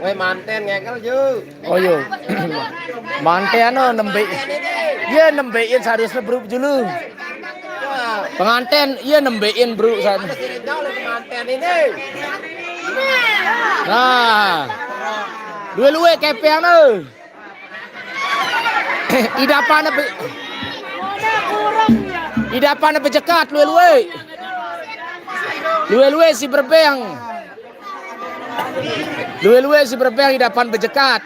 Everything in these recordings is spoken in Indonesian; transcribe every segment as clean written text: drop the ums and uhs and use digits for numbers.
Weh manten ngekel ju. Oh yo. Manten nembe. Iya nembein seharusnya bro dulu. Pengantin iya nembein bro sana. Manten ini. Nah. Luwe kepeang no. Idapana bejekat luwe. Luwe si berbeang. Luwe si berbeang idapan bejekat.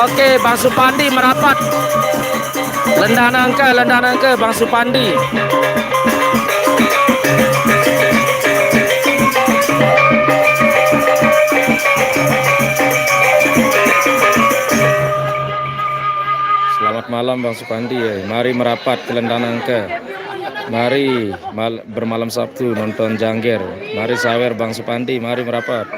Oke, Bang Supandi merapat. Lendana ke Bang Supandi. Selamat malam Bang Supandi ya. Mari merapat ke Lendanangke. Mari bermalam Sabtu nonton Jangger. Mari sawer Bang Supandi, mari merapat.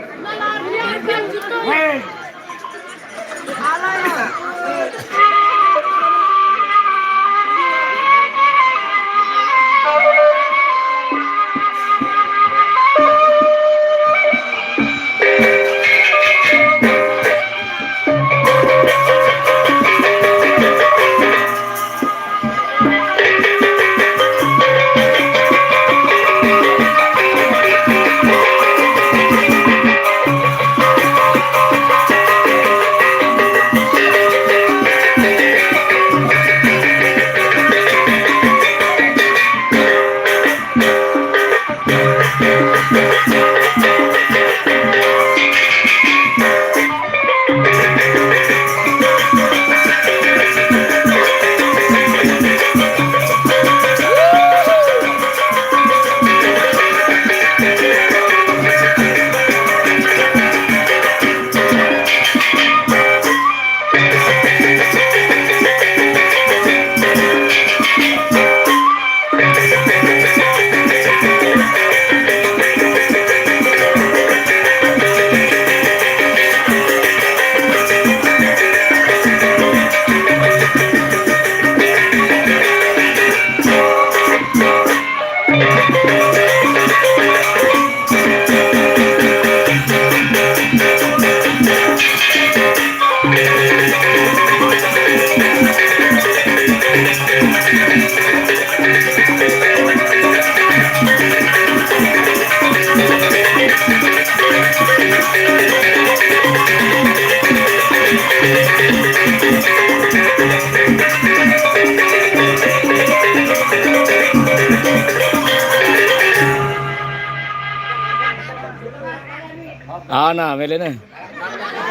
nah melena.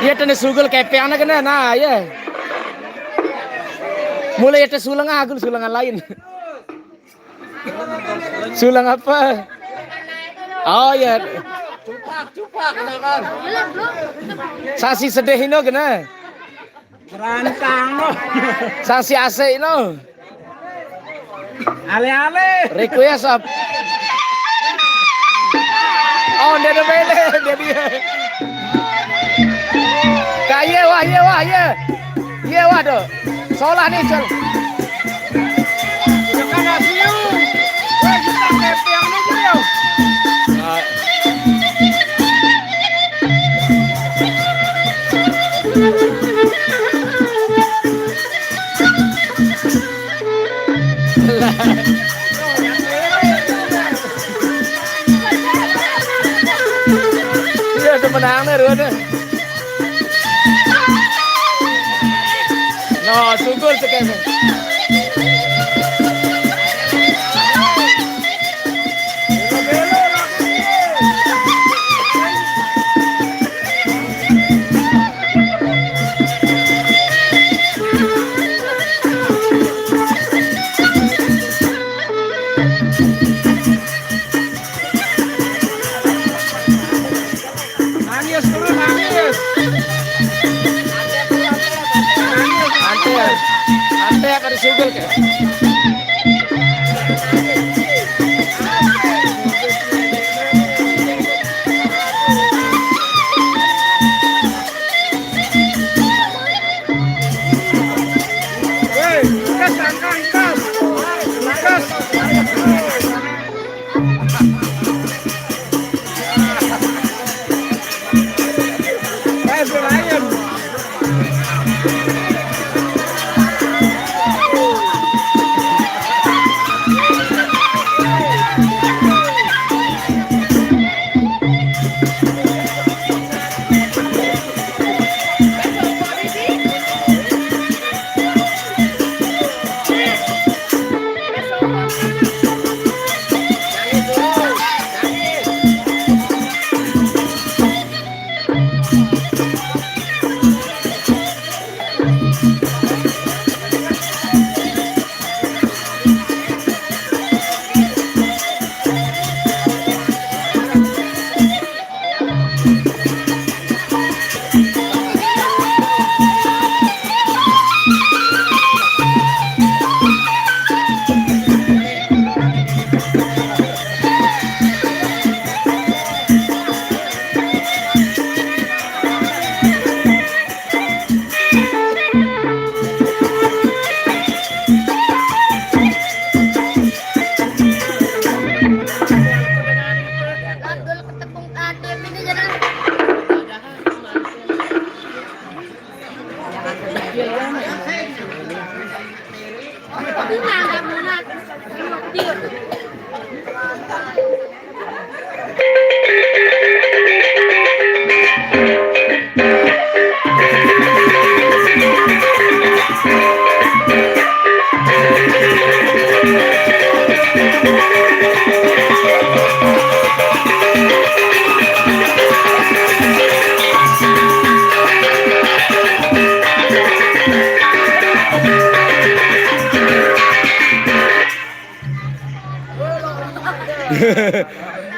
Iya tene sugul kepeang na kena nah ya. Mulai itu sulang aku sulangan lain. Sulang apa? Oh ya. Cupak kan. Sasi sedih ino kena. Rantang no. Sasi AC ino. Ale-ale. Request up. Oh dia bele dia. Kaya wah ya. Iya wah do. Solah nih sol. Kan asiu. Wah kita kepeang ni dia. Iya udah menang nih Ruan. No, sugul sekali. Nangis turun nangis. Ante akan sugul ke. Hei, kas angkat kas. Kas. Berayan.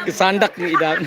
Kesandak nih idan.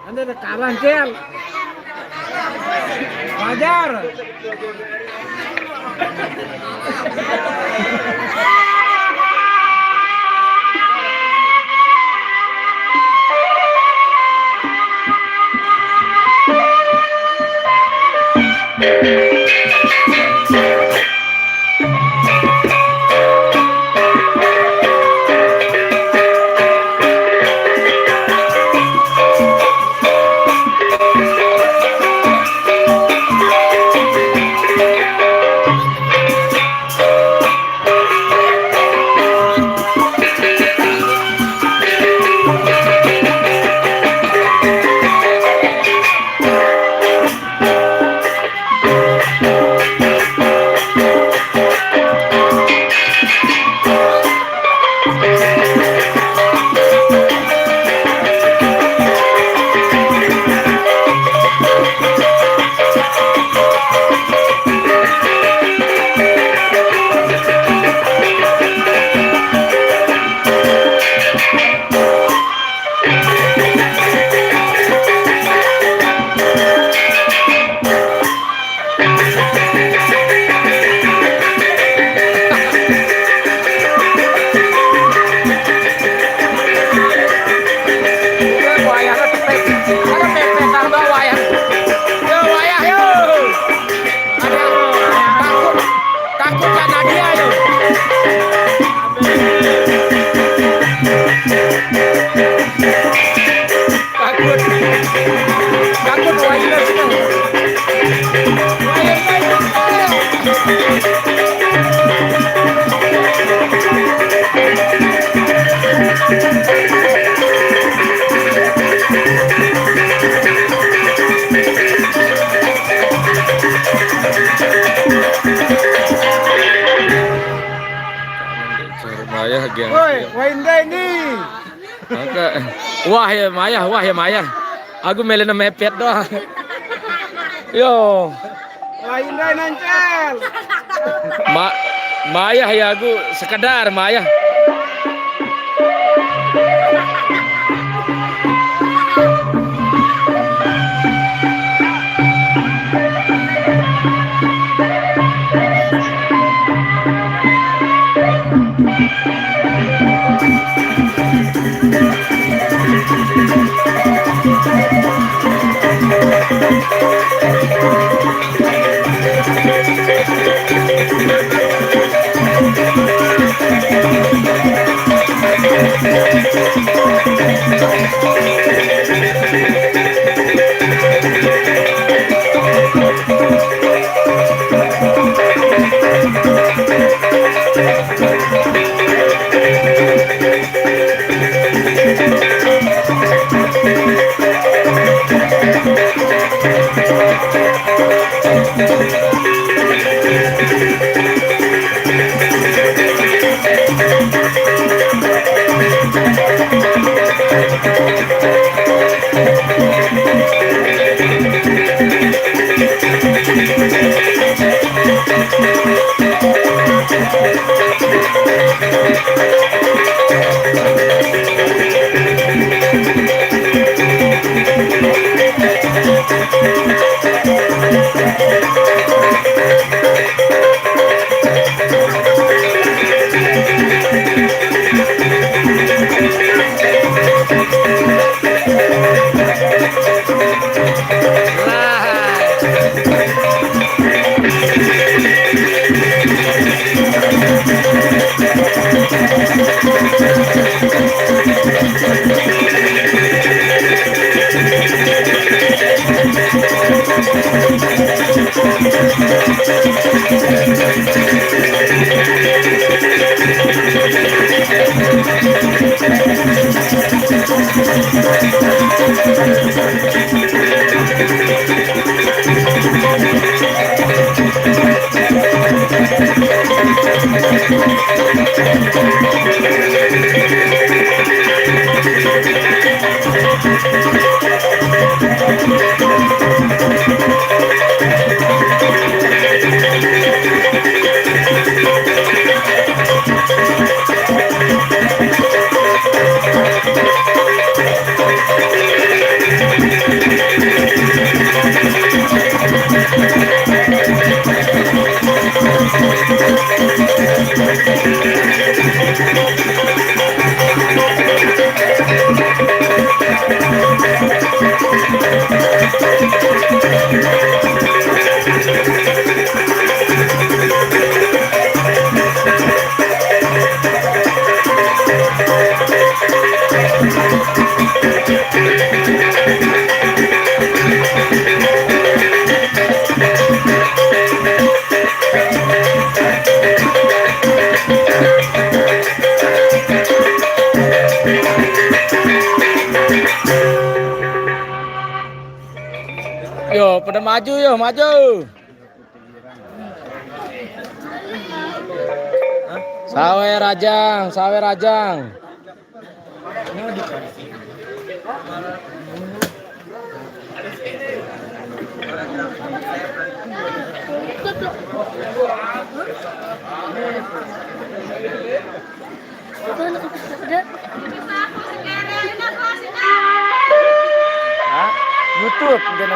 Nanti kalah Cel. Wajar. Maya geng. Woi, Wenda ini. Wah ya Maya. Aku melena mepet doang. Yo. Wenda nancel. Maya ya aku sekedar Maya. Yo, pada maju yo, maju. Sawe Rajang, sawe Rajang. Hah? YouTube dan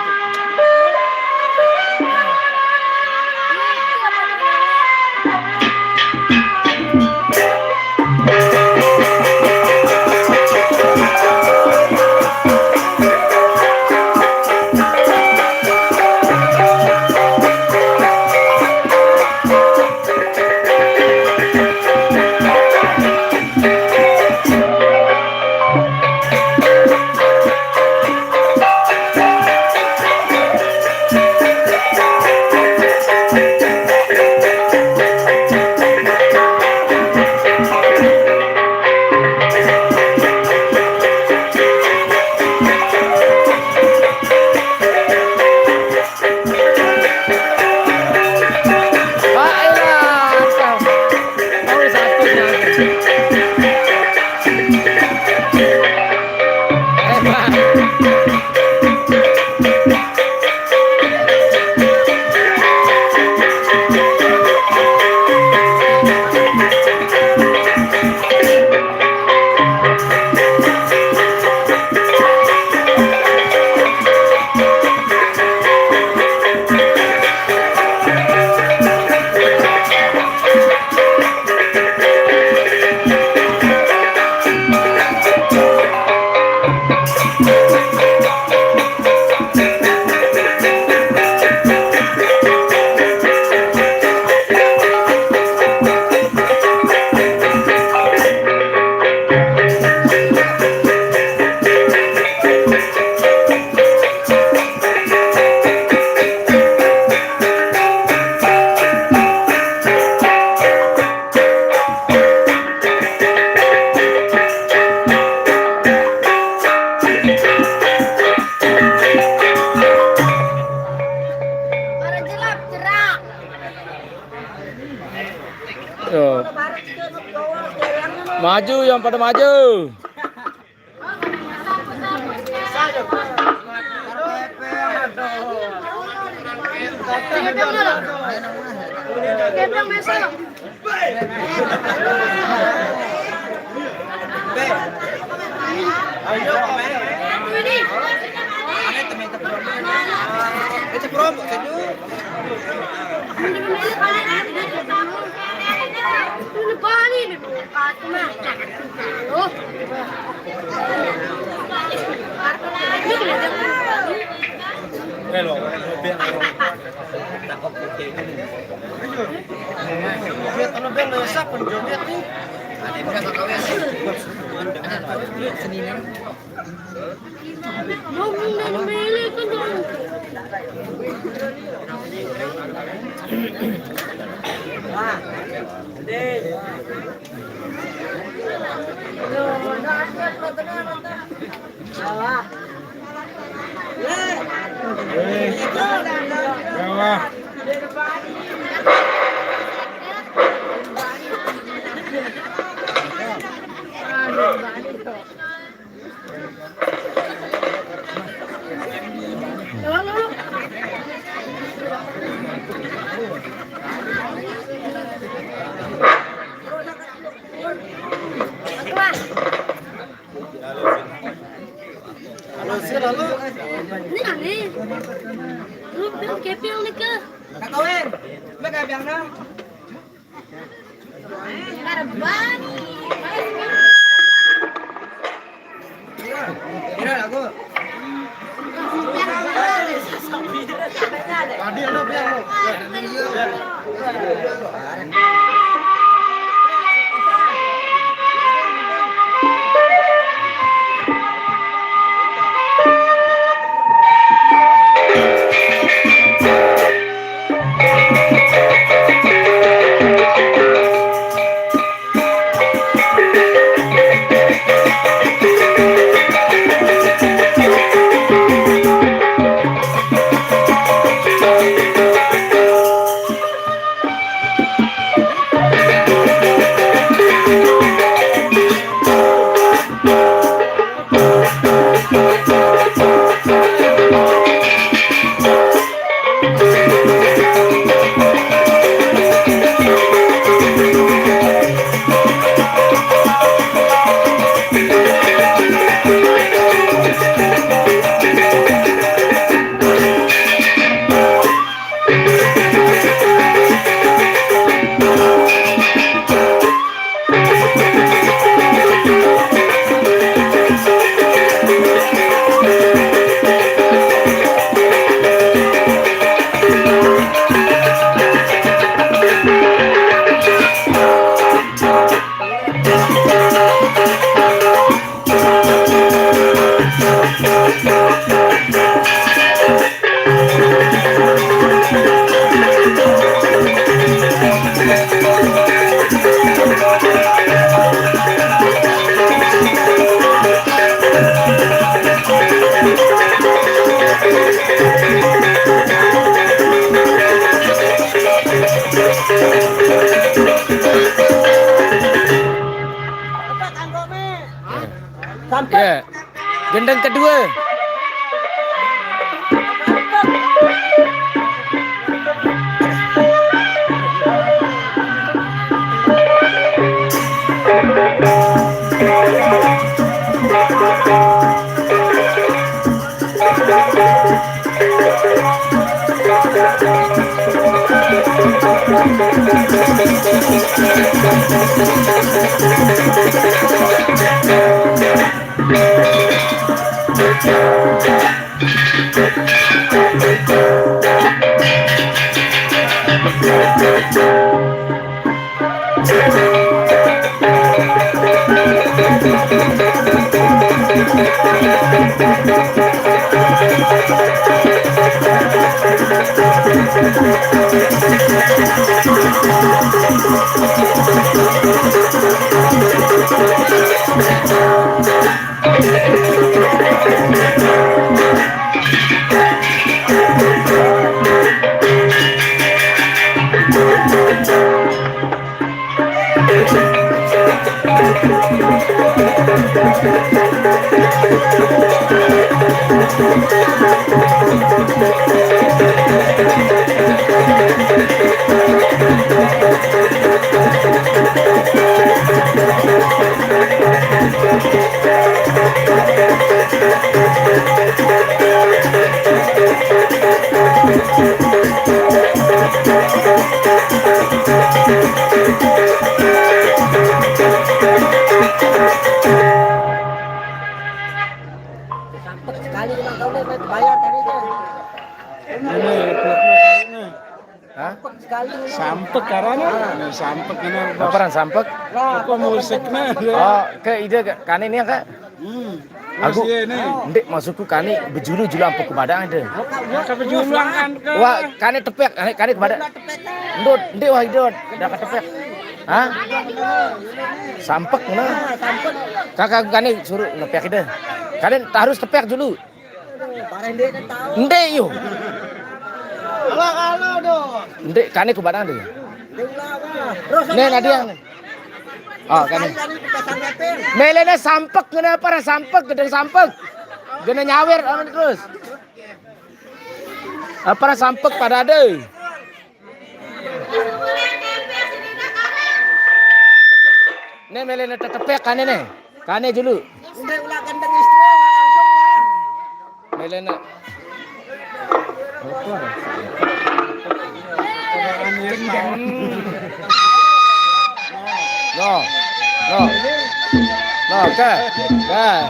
Yo. Maju yang pada maju. Ini aneh. Lu bilang kepil nih ke. Kakawin, mereka biang na. Karban. Kira aku. Tadi ada biang. Ya, gendeng kedua. Hah? Sampek karena sampek ini. Apa sampek? Apa musiknya? Oh, ke ide kan ini Kak. Aku ndek masukku kani bejulu-julu ampuh kepada ada. Ke pejulang kan ke. Wah, kani tepek, kani kepada. Ndut, ndek wah idot, dah ketepek. Hah? Sampek mana? Kakak kani suruh nepek ide. Kalian harus tepek dulu. Ndek yo. Halo dong. Ndek kani kepada ada. Nih Nadia. Oh, kani. Melena sampek kena para sampek gede sampek. Gede nyawer terus. Para sampek pada ada. Nih melena tetepek kane nih. Kane dulu. Melena. No. No, ke. Nah.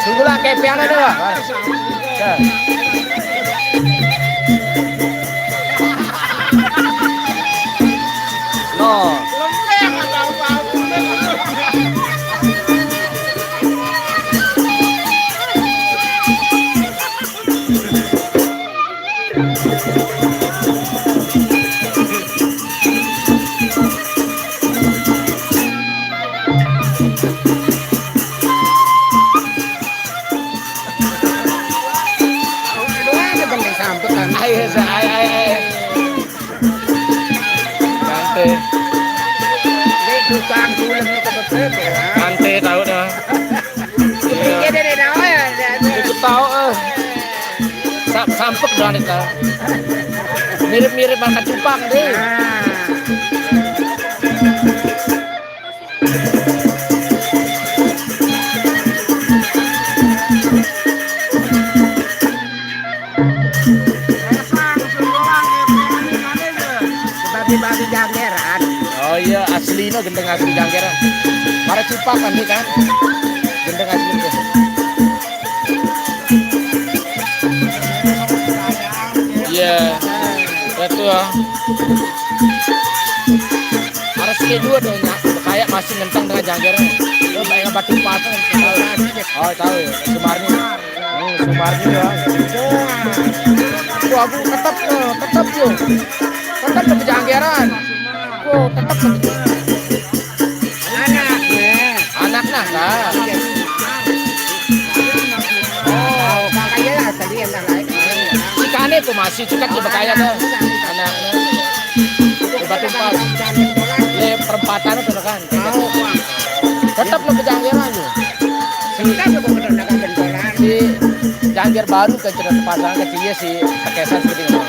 Tunggulah kayak piano deh, Pak. No. Santai tahu dah. Ikut tahu sampek dah nih kak. Mirip-mirip makan cupang deh. Babi janggeran. Oh iya asli no gendeng asli janggeran. Para cupang kan nih kan. Gendeng asli tuh. Iya. Betul ya. Harus kedua dong ya. Kayak masih ngenteng dengan janggeran. Lo kayak batu pasang. Oh tahu ya. Sumarni. Sumarni ya. Wah aku tetap tuh. Tetap ke janggeran. Oh, tetap ke anaknya kak. Oh, kakaknya lah tadi yang lain. Si kane tuh masih cekat juga kaya dah. Anaknya. Batu pas. Le perempatan itu kan. Tetap ke janggeran tuh. Si jangger baru ke cerita pasang kecilnya si Kekesan seperti itu.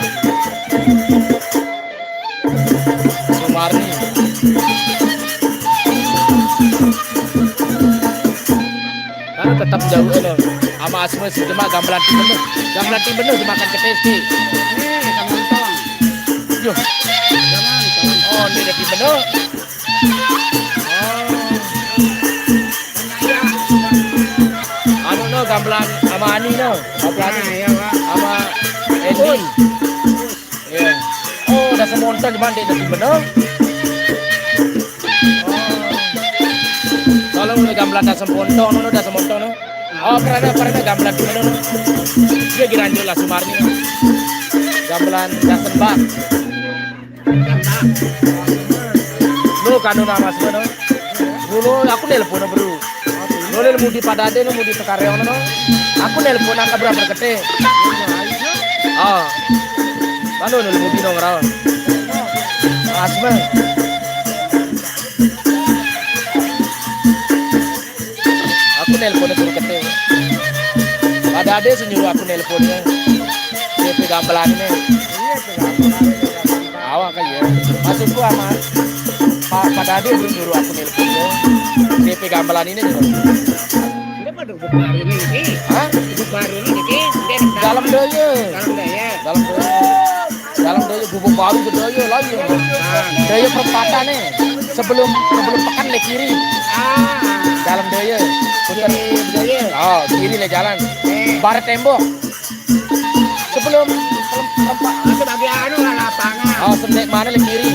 Sumarni. Kan tetap jauh loh. Sama Asma si cuma gamelan tim bener dimakan ke testi. Yo. Oh, ini tim bener. Anu no gamelan sama Ani no. Sama Ani sama Endi. Iya. Oh, udah semonton cuman dia tim bener. Kalau udah gamelan dah semontong, udah semontong. Oh, pernah gamelan tim bener. Dia giranjul lah Sumarni. Gamelan dah sembah. Lu kanu nama sebenarnya. Dulu aku nelpon bro. Lu mau di Padade, lu mau di Tekareong no. Aku nelpon angka berapa gede. Oh. Kanu mau di nongkrong. Asma. Aku nelponnya suruh gede. Padade senyuruh aku nelponnya. Dia pegang belannya. Awak kan ya. Maksudku sama Padade belum nyuruh aku nelponnya. Dia pegang belan ini juga. Ini pada baru ini. Hah? Baru ini. Dalam daya. Dalam daya gubuk baru ke daya lagi. Daya perempatan nih. Sebelum pekan le kiri. Dalam daya. Oh, kiri le jalan. Barat tembok. Sebelum tempat Sebagai anu lah lapangan. oh sendek mana le kiri.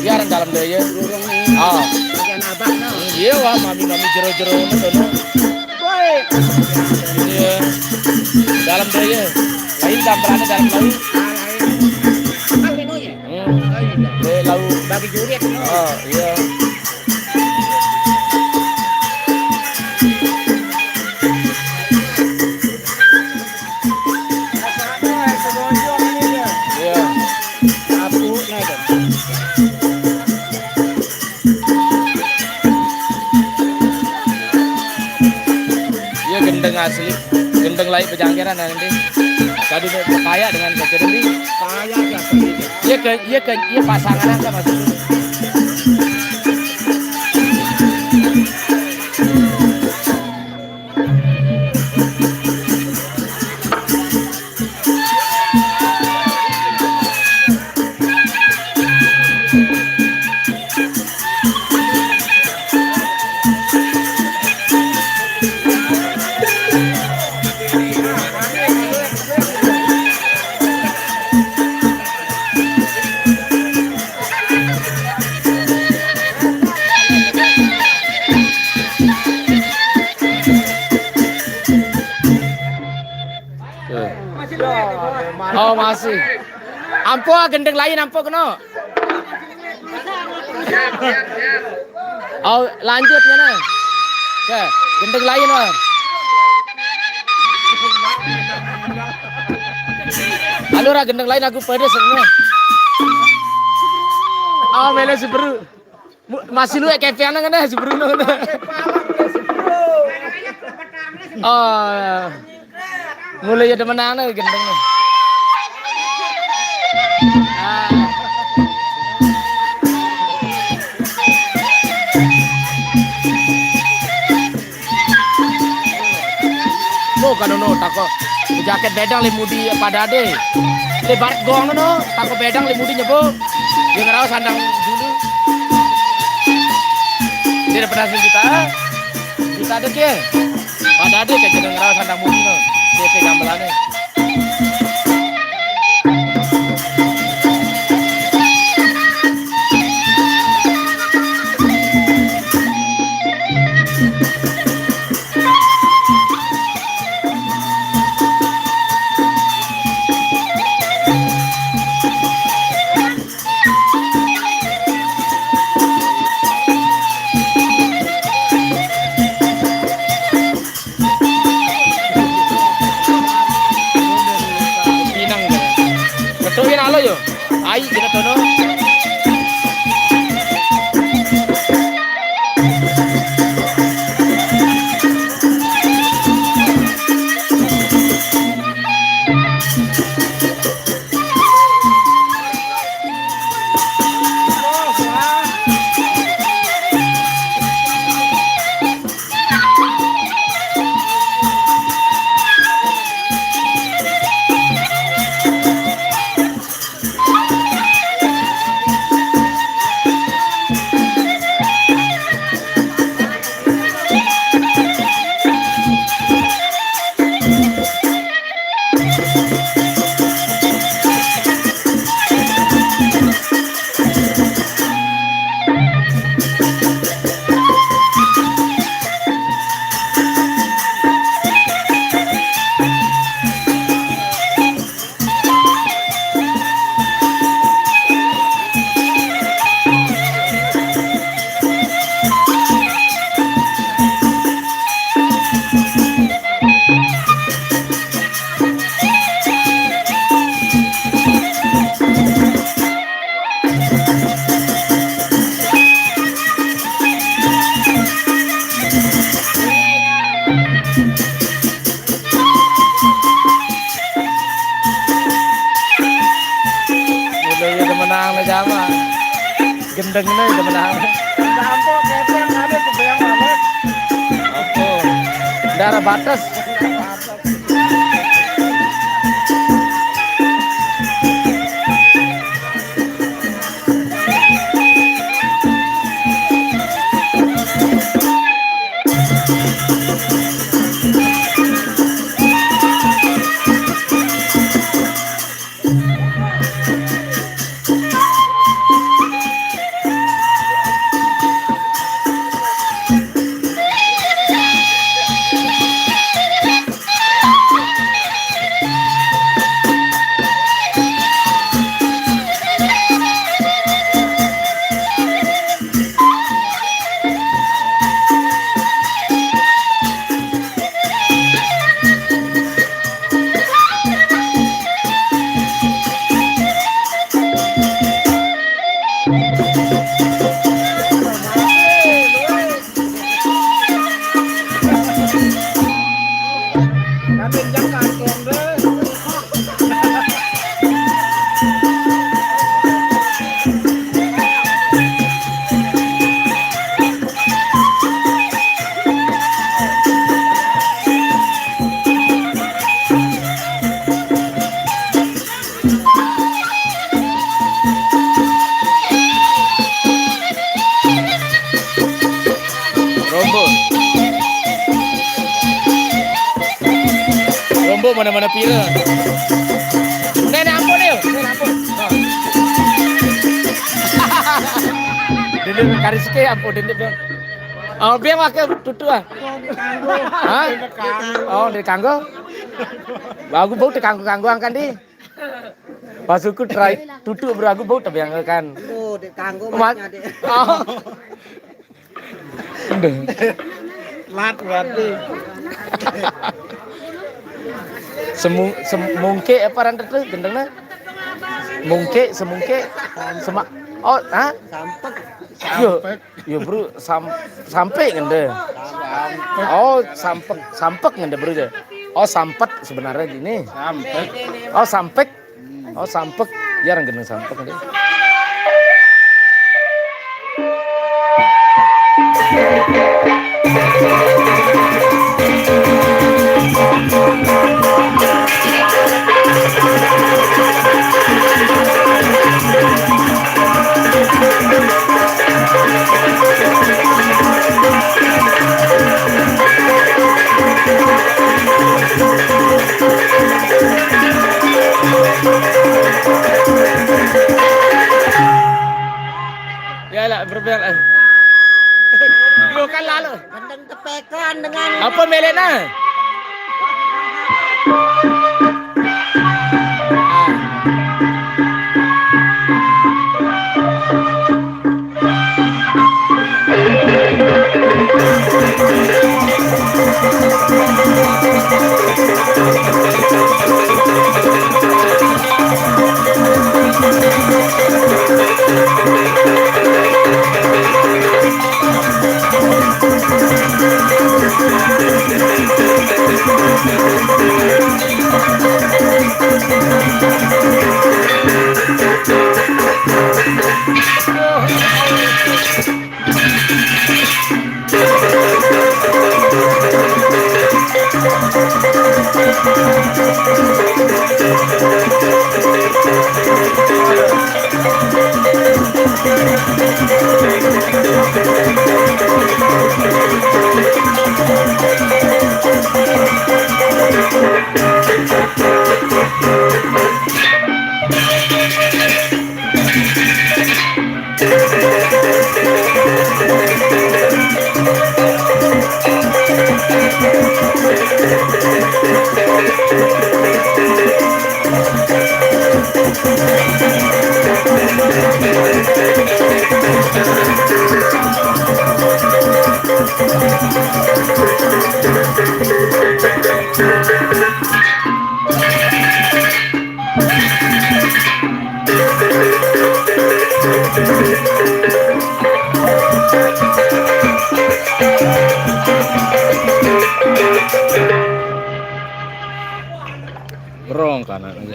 Biar dalam deh ya. Oh. Bagian abah no. Iya wah mami jero-jero ngono. Woi. Iya. Dalam deh ya. Lain gambarannya dalam laut. Bang menu ya. Laut Bagi jurit no. oh iya. Iya. Aku naik. Iya gendeng asli. Gendeng lain pejangkiran nanti. Tadi kaya dengan kejadian ini. Kaya siapa ini? Iya pasangan apa maksudnya? Oh masih. Ampo gendeng lain ampo kena. Oh lanjutnya nah. Ya, gendeng lain wah. Halo ra gendeng lain aku pedes semua. Oh mele seberu. Masih lu kepian kan dah seberu no. Oh. Mulai jadi menang nih gendengnya. Kan no tako jaket bedang limudi pada ade lebar gong no tako bedang limudi nyebo dia ngerau sandang dulu dia pernah kita ada ke pada ade kayak jadi ngerau sandang mudi no CP gambelannya halo yo, ayo kita tono. Gendeng ini udah menang. Lampu kepeng ada kebayang banget. Apa? Darah batas. ambo mana-mana pira. Nenek ambo nih, nenek ambo. Dede kariske ambo dede. Oh, biar pakai tutu ah. Hah? Oh, di kanggo. Aku bau di kanggo angkan di. Pasuku try tutu bro aku bau tapi angkan. Oh, di kanggo Mat. Oh. Lat berarti. Semungke apa rantet tuh gendengna? Mungke, semungke, semak. Oh, ah? Sampek. Yo bro, sampai ngende. Oh, sampek ngende bro ya. Oh, sampet sebenarnya gini. Sampek. Oh, sampek. Oh, sampek. Ya orang gendeng sampek ngende. Ya lah berbeda. Yo kan lalu. Gendeng tepekan dengan Apa melena? Rong kanan aja.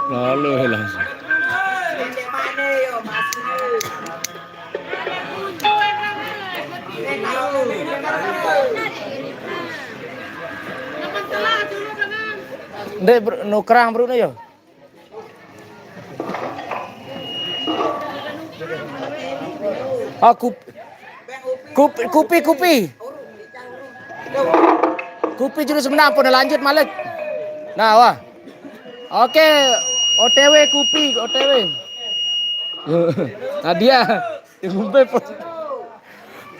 Lalu langsung. Ndek no kerang bro yo. Aku kupi. Kupi jurus menang pun lanjut Malik. Nah, wah. Oke, OTW kupi, OTW. Nah dia ngumpe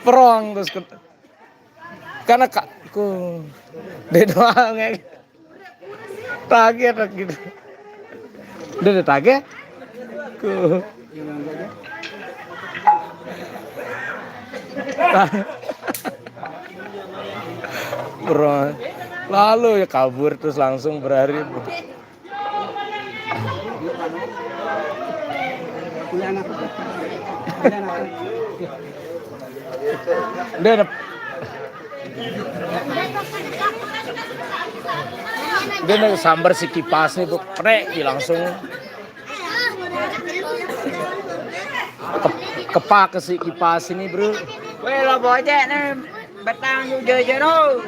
perong terus karena ku dia doang ya. Taget gitu. Udah taget. Ku bro, lalu ya kabur terus langsung berhari. Dia sambar si kipas nih bu, prek langsung kepak ke si kipas ini bro. Weh lo bojek nih betang juga no.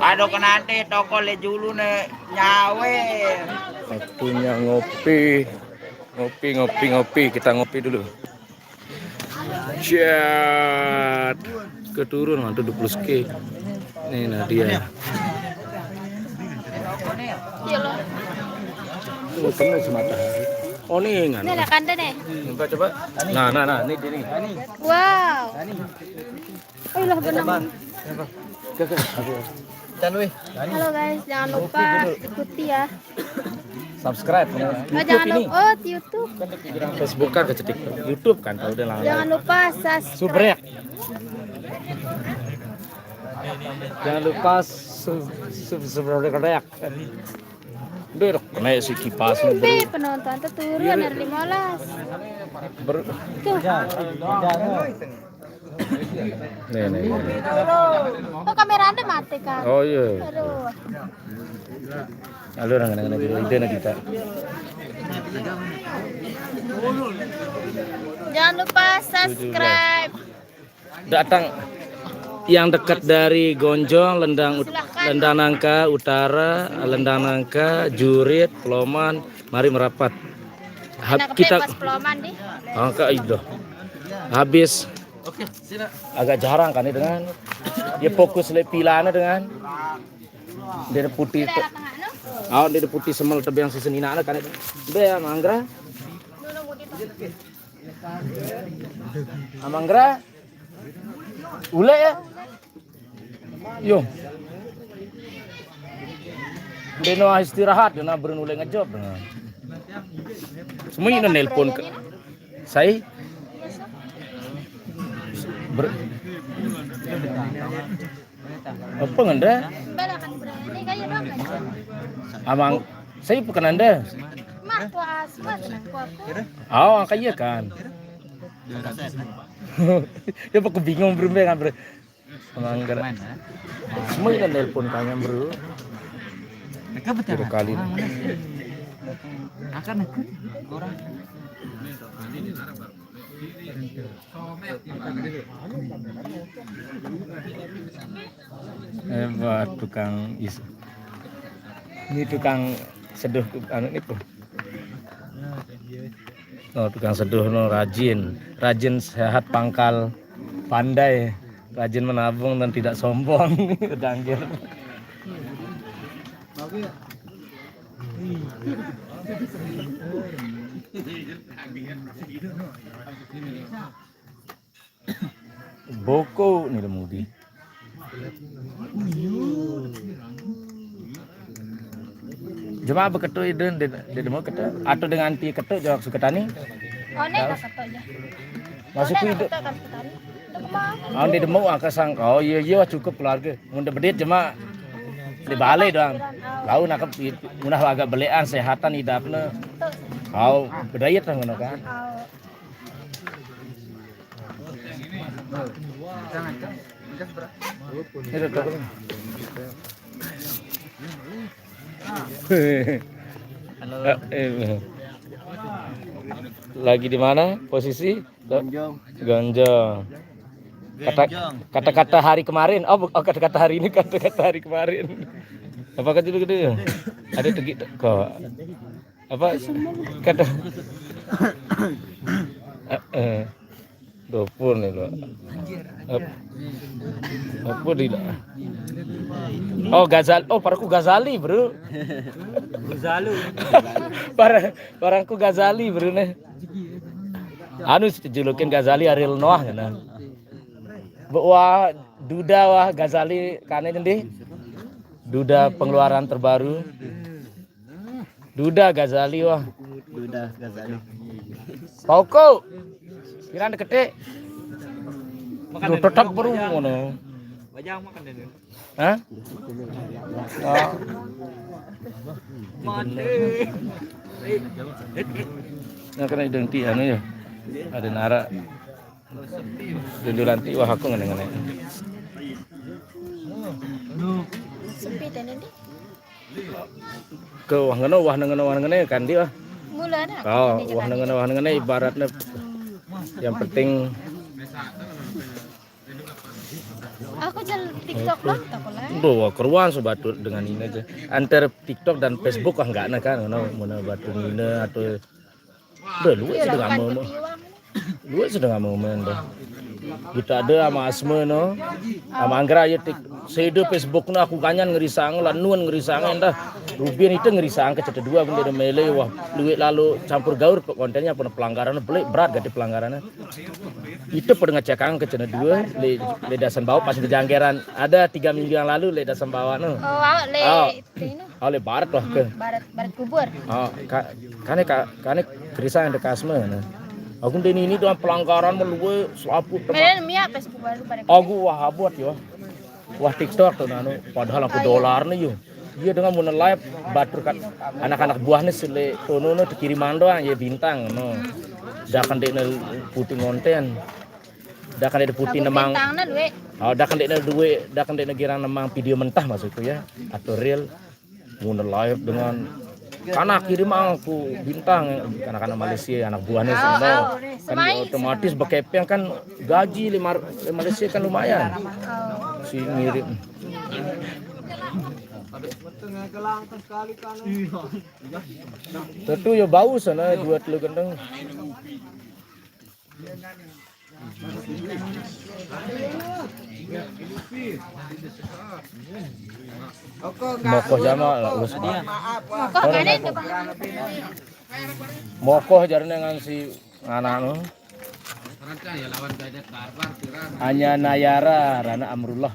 Aduh ke nanti toko le dulu nih nyawe. Waktunya ngopi, kita ngopi dulu. Chat. Keturun mantu 20k. Nih Nadia. Iya loh. Tuh penuh matahari. Oh nih kan. Ini ada kanda nih. Coba. Nah, ini dia nih. Wow. Oh iya benang. Halo guys, jangan lupa ikuti ya. Subscribe Oh, jangan lupa YouTube. Facebook kan ke TikTok, YouTube kan kalau udah lama. Jangan lupa subscribe. Subrek. Jangan lupa subscribe. Udah kena si kipas Be, penonton tuh turun dari 15. Tuh. Nih. Oh, kamera Anda mati kan? Oh iya. Aduh. Lalu orang ide kita. Jangan lupa subscribe. Datang yang dekat dari Gonjong, Lendang Nangka Utara, Lendang Nangka, Jurit, Peloman, mari merapat. Kita Peloman di. angka itu. Habis agak jarang kan ini dengan dia fokus le pilana dengan dia putih dia putih semel tebing season ina kan itu. Dia manggra. Amanggra. Ule ya. Yo. Deno istirahat, dena berunule ngejob dengan. Semua ini nelpon ke saya. Apa nganda? Amang saya bukan anda. Oh, kayak kan. Ya aku bingung bro kan bro. Amang gara. Semua ini nelpon kanya bro. Dua kali. Akan orang. Hebat tukang isu. Ini tukang seduh anu itu. Oh, tukang seduh no rajin sehat pangkal pandai, rajin menabung dan tidak sombong. Danggir. Boko nih lemudi. Jemaah beketu iden de demo ketu atau dengan pi ketu jawab suketani. Oh, nek ketu aja. Masuk itu. Di demo angka sang. Oh iya cukup keluarga. Mun bedit jemaah di balai doang. Kau nak munah agak belean sehatan hidapna. Kau bedayat lah ngono kan. Lagi di mana posisi? Gonjong. Kata-kata hari kemarin. Oh kata-kata hari ini, kata-kata hari kemarin. Apa kata itu gede? Ada tegi kok. Apa kata? Dopur nih lo. Apa di? Oh Ghazali. Oh paraku Ghazali bro. Ghazali. Parangku Ghazali bro nih. Anu julukin Ghazali Ariel Noah kan. Wah Duda wah Ghazali kane nanti. Duda pengeluaran terbaru. Duda Ghazali wah. Duda Ghazali. Pauko. Kiraan gede. Duh tetap baru ngono. Wajang makan deh. Hah? Oh. Mati. Nah kena identi anu ya. Ada nara. Dulu nanti wah aku ngene-ngene. Sepi tadi. Ke wah ngene kan dia. Mulana. Oh, wah ngene ibaratnya yang penting aku jalan TikTok lah, tak boleh. Duh, keruan sebatu dengan ini aja. Antara TikTok dan Facebook ah enggak kan, mana batu ini atau udah lu sih dengan mau. Lu sudah nggak mau main dah. Kita ada sama Asma no, sama Anggra ya tik. Sedo Facebook no aku kanyan ngerisang lah, nuan ngerisang dah. Rubian itu ngerisang ke cerita dua benda mele wah duit lalu campur gaur kontennya pun pelanggaran berat gati pelanggarannya. Itu pada ngecekang ke cerita dua le dasan bawa pas janggeran ada 3 minggu yang lalu le dasan bawa no. Le barat loh ke. Barat kubur. Kane kerisang ada Asma no. Aku ini tuh pelanggaran meluwe selaput Melen mia Facebook baru pada. aku wah buat yo. Wah TikTok tuh nanu padahal aku dolar nih yo. Dia dengan mau live batur kan anak-anak buahnya sele tono no kiriman doang ya bintang no. Dah kan dek putih konten. Dah kan dek putih nemang. Oh dah kan dek girang nemang video mentah maksudku ya atau real mau live dengan karena kirim aku bintang anak-anak Malaysia anak buahnya semua kan otomatis bekepeng kan gaji Malaysia kan lumayan si ngirim tentu ya bau sana 2 gendeng Mokoh jama Mokoh jarane ngan si anak no. Anya Nayara Rana Amrullah.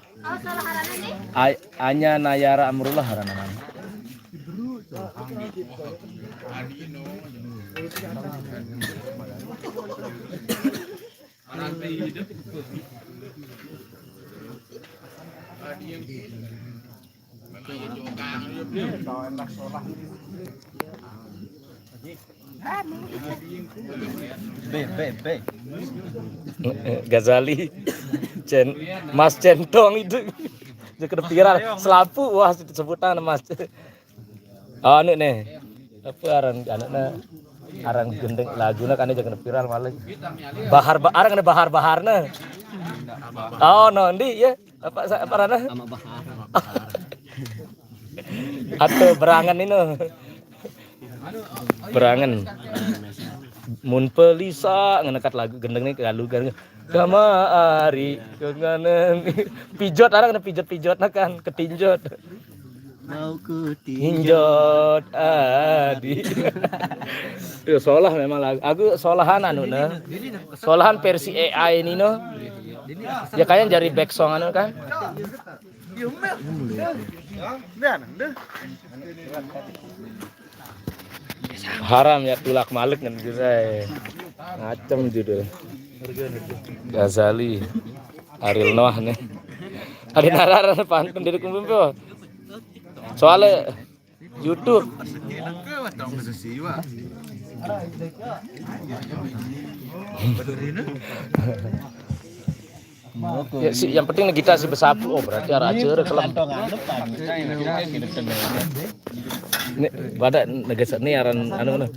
Anya Nayara Amrullah Rana mana. Ghazali Mas Centong itu kepikiran selapu wah sebutan Mas anu nih apa aran gendeng laguna kan jangan viral malah bahar-baharna oh no ndi ya apa rana atau berangan ini berangan mun pelisa ngenekat lagu gendeng nih lalu kan kamari kenganen pijot orang kena pijot kan ketinjot mau ketinjot adi ya solah memang lagu aku solahan anu nah solahan versi AI ini no ya kayaknya jari back song anu kan haram ya tulak malik kan saya ngacem judul Ghazali Ariel Noah nih ada nararan pantun dari kumpul soalnya YouTube ya, yang penting kita sih besapu oh berarti arah acara kelam ini pada negara ini aran anu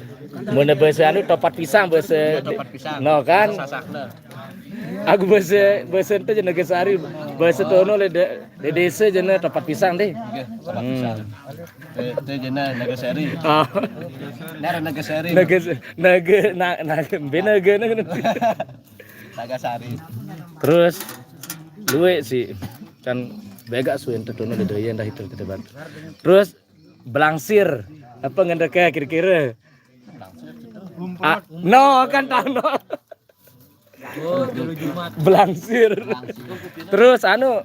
mun bahasa anu topat pisang bahasa no kan aku bahasa itu jeneng Gesari bahasa tono le desa jeneng topat pisang deh itu jeneng Nagasari nara Nagasari Nagasari terus luwe sih kan bega suin tertono dedeyan dah itu kita bantu terus belangsir apa ngendeka kira-kira no kan tano belangsir terus anu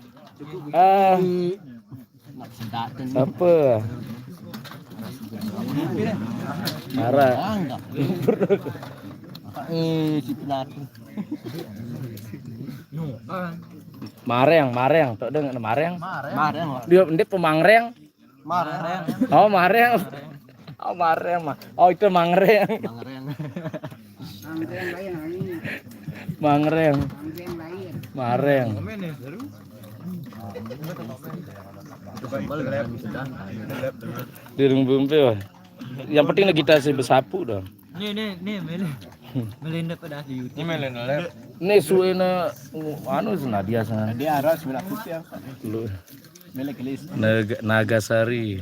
apa marah mareng tok dengan mareng dia ndek pemangreng oh mareng mah oh itu mangreng mareng di rumah bumpe yang penting kita sih besapu dong nih melenda pada di YouTube nih suena anu Nadia sana dia arah sebelah putih lu Nagasari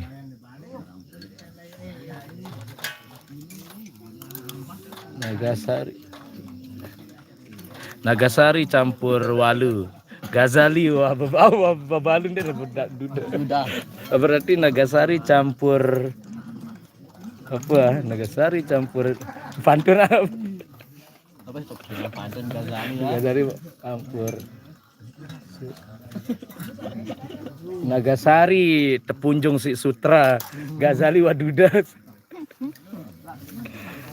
Nagasari campur Walu. Gazali wah babalun dia budak duda. Berarti Nagasari campur apa? Nagasari campur pantun apa? Apa pantun Gazali ya? Nagasari campur Nagasari tepunjung si Sutra. Gazali waduda.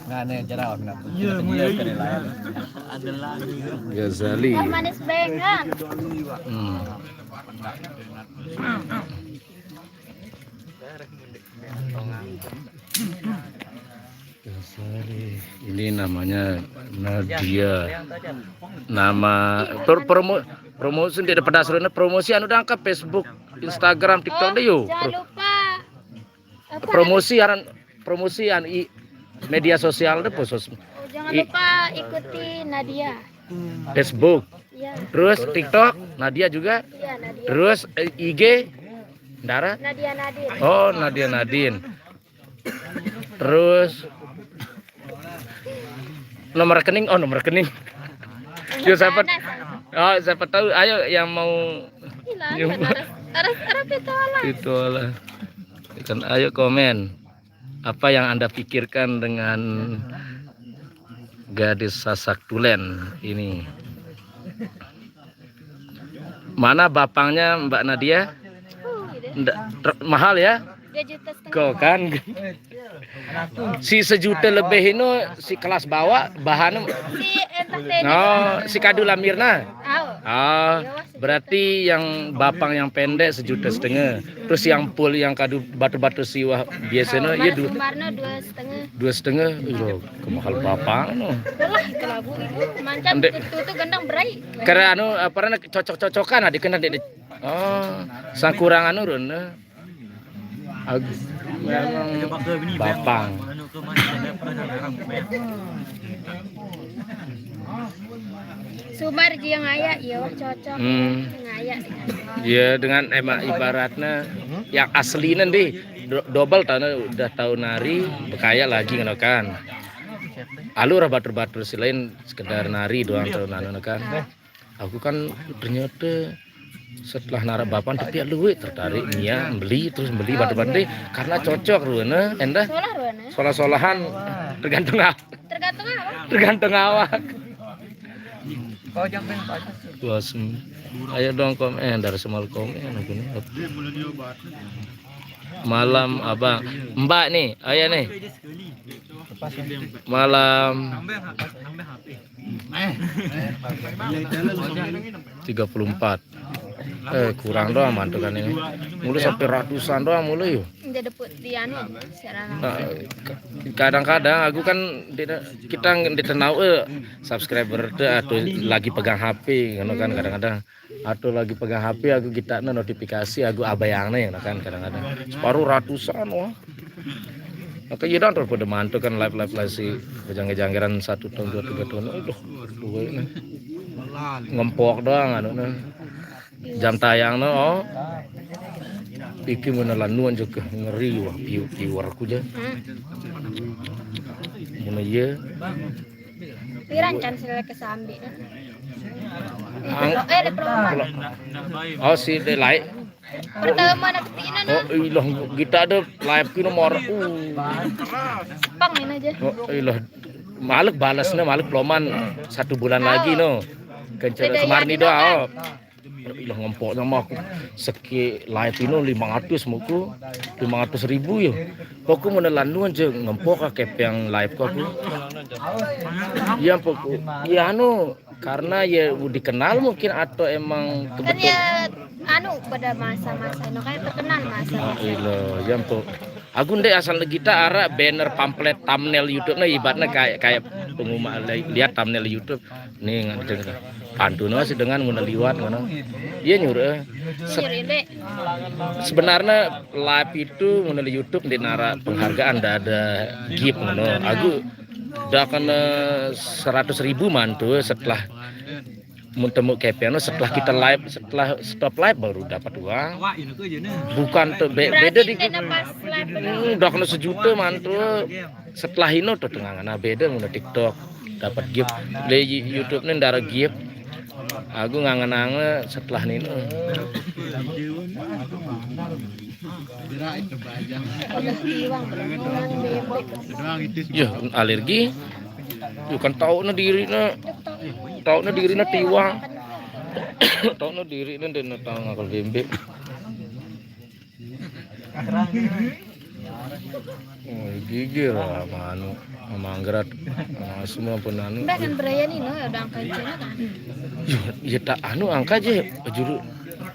Nggak nih cara orang iya ada lagi Gazali. Teh manis banget. Gazali. Ini namanya Nadia. Nama promosi tidak pedas promosi anu dangka Facebook, Instagram, TikTok deh yuk. Jangan lupa. Apa? Promosian media sosial deh posos. Jangan lupa ikuti Nadia. Facebook, Iya. terus TikTok, Nadia juga. Iya, Nadia. Terus IG, Dara. Nadia Nadine. Oh, Nadia Nadine. Terus nomor rekening, siapa? Oh, siapa tahu. Ayo yang mau itu lah. Kan ayo komen. Apa yang Anda pikirkan dengan gadis Sasak Tulen ini? Mana bapaknya Mbak Nadia? Mahal ya? 2,5 juta. Kau kan si 1 juta lebih ini si kelas bawah bahan Si entertainer. oh si Kadula Mirna. Oh. Berarti yang bapang yang pendek 1,5 juta. Terus yang full yang kadu batu-batu siwah biasanya ya Sumarno 2,5. 2,5. Ih, kemahal bapang no. Lah kelabu itu mancan tutu gendang berai. Karena anu apa cocok-cocokan adik kena dek. Oh, sang kurang anu rona. Memang bapang. Sumar yang ngaya, iya wah cocok. Ngaya Ya dengan emang ibaratnya yang asli nanti double tahun udah tahu nari bekaya lagi kan. Alur batur-batur selain sekedar nari doang tahun anu kan. Aku kan ternyata setelah nara bapan tapi lu tertarik Mia beli terus beli batu-batu karena cocok ruana endah solah-solahan tergantung awak. Tergantung awak. Ayo dong komen dari semua komen malam abang Mbak nih ayo nih malam 34 kurang doang mantu kan ini mulai sampai ratusan doang mulai yuk kadang-kadang aku kan kita ditenau subscriber atau lagi pegang HP kan kadang-kadang atau lagi pegang HP aku kita notifikasi aku abayangnya kan kadang-kadang separuh ratusan wah maka iya dong pada mantu kan live si kejang-kejanggiran 1 tahun 2 tahun ngempok doang anu jam tayang no iki menelan juga ngeri wah piu-piu aku aja mun ieu pirancan sila kesambi oh si delai pertama nak ketina no oh ilah kita ada live ki nomor pang ini aja oh ilah malik balasnya malik peloman 1 bulan lagi no kencur kemarin itu ilah ngempok sama aku seki live ini 500 muku 500.000 ya pokok menelan nuan aja ngempok kep yang live kok aku ya pokok ya anu karena ya dikenal mungkin atau emang kan ya anu pada masa-masa no kayak terkenal masa ya pokok aku ndek asal kita arah banner pamflet thumbnail YouTube-nya ibaratnya kayak pengumuman lihat thumbnail YouTube nih ngadeng pantun sih dengan mun liwat ngono. Iya nyuruh. Sebenarnya live itu mun di YouTube di nara penghargaan ada gift ngono. Aku udah kena 100.000 mantu setelah mun temu KPN setelah kita live setelah stop live baru dapat uang. Bukan tuh beda di udah kena 1 juta mantu. Setelah ini tuh tengah beda mun TikTok dapat gift di YouTube nih darah gift. Aku ngangen-angen setelah ini. Ya alergi. Kan tahu na diri na tiwang. Tahu na diri na din na tahu ngakal bimbi. Oh, gigil lah sama anggarat semua pun anu. Mbak kan Brian ini udah angkat cina kan? Ya tak anu angka aja juru.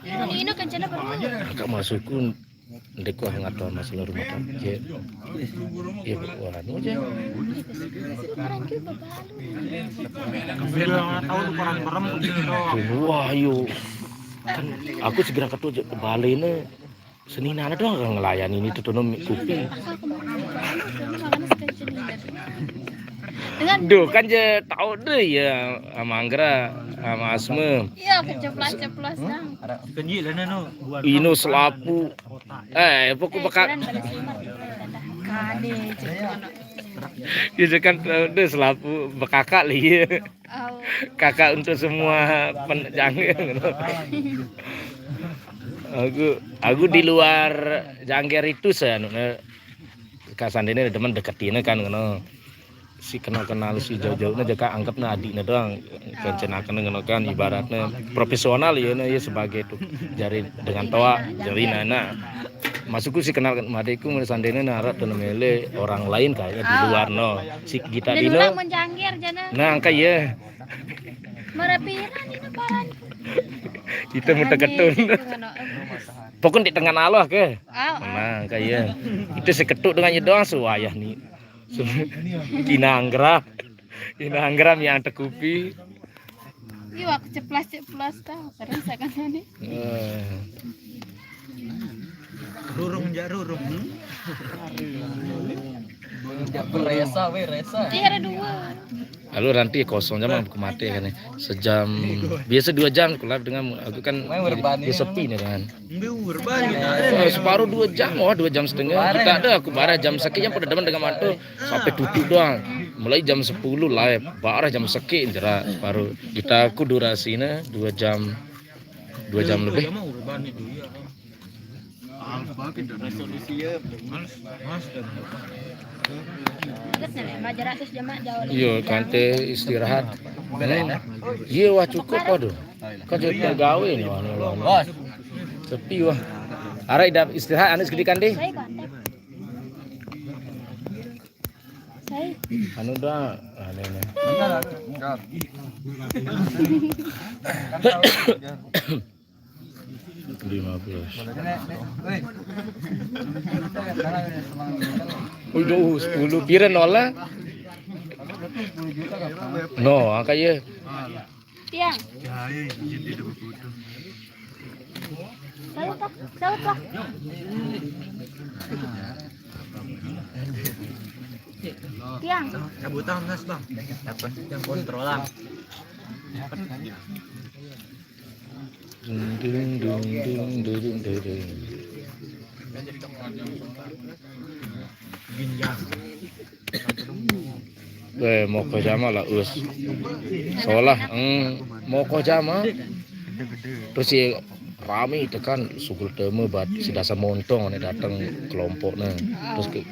Ini kan cina baru. Agak masukku ndek wah ngatur masalah rumah tangga. Ya wah anu aja. Orang juga balu. Wah yo. Kan aku segera ketua balai ini. Senina ada doang ngelayani ini tuh kopi. Duh kan je tahu deh ya sama Anggra sama Asma. Iya keceplas-ceplas dong. Ino selapu. Pokok bakal. Ya kan deh selapu bekakak li. Kakak untuk semua penjangkir. Aku di luar jangkir itu saya kasandene teman deketin kan ngono. Si kenal si jauh-jauhnya jaka anggapnya adiknya doang kencenakan ngono kan ibaratnya profesional ya sebagai itu jari dengan toa jari nana. Masukku si kenal madiku sandene narat dan mele orang lain kayaknya di luar no. Si kita dino. Nah angka ya. Merapiran itu paran. Kita muter ketun. Pokoknya di tengah Allah ke. Nah, kayak itu seketuk dengan doang suayah nih. Kina anggra yang tekupi. Iya, ceplas tahu. Karena saya kan ini. Rurung. Resa. Iya ada 2. Lalu nanti kosong jam aku mati kan sejam biasa 2 jam kulab dengan aku kan dia sepi nih kan separuh 2 jam 2 jam setengah kita ada aku barah jam sekian pada depan dengan mantu sampai tutup doang mulai jam 10 live barah jam sekian jera separuh kita aku durasinya 2 jam lebih. Iya, kante istirahat. Iya wah cukup waduh. Kan jadi pegawai nih wah. Sepi wah. Ara ida istirahat anu segede kante. Anu dah aneh. Udah 10 pira nola. No, angka ya. Tiang. Salut lah. Tiang. Kabutan nas bang. Dapat yang kontrolan. Mau ke jama lah us. Soalnya mau ke jama. Terus si rame itu kan sukul temu buat si dasar montong nih datang kelompoknya. Terus ke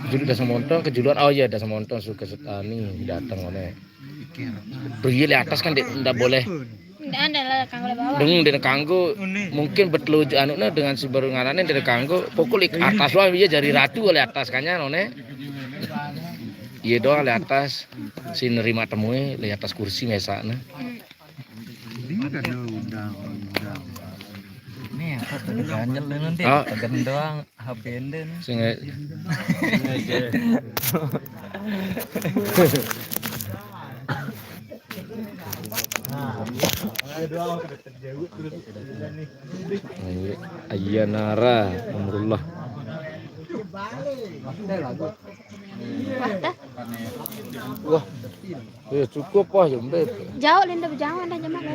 jadi dasar montong kejuruan dasar montong suka setani datang nih. Pergi di atas kan tidak boleh. Dengan kanggo mungkin betul anuna dengan si baru ngarane dari kanggo pokok atas lah dia jadi ratu oleh atas kanya none. Iya doang oleh atas si nerima temui di atas kursi mesana. Ini kan undang. Nih, ganjel nanti. Tegan doang HP enden. Sing Ayyanara amrullah. Wah. Ya cukup wah jembe. Jauh linda berjauhan dah jamak lah.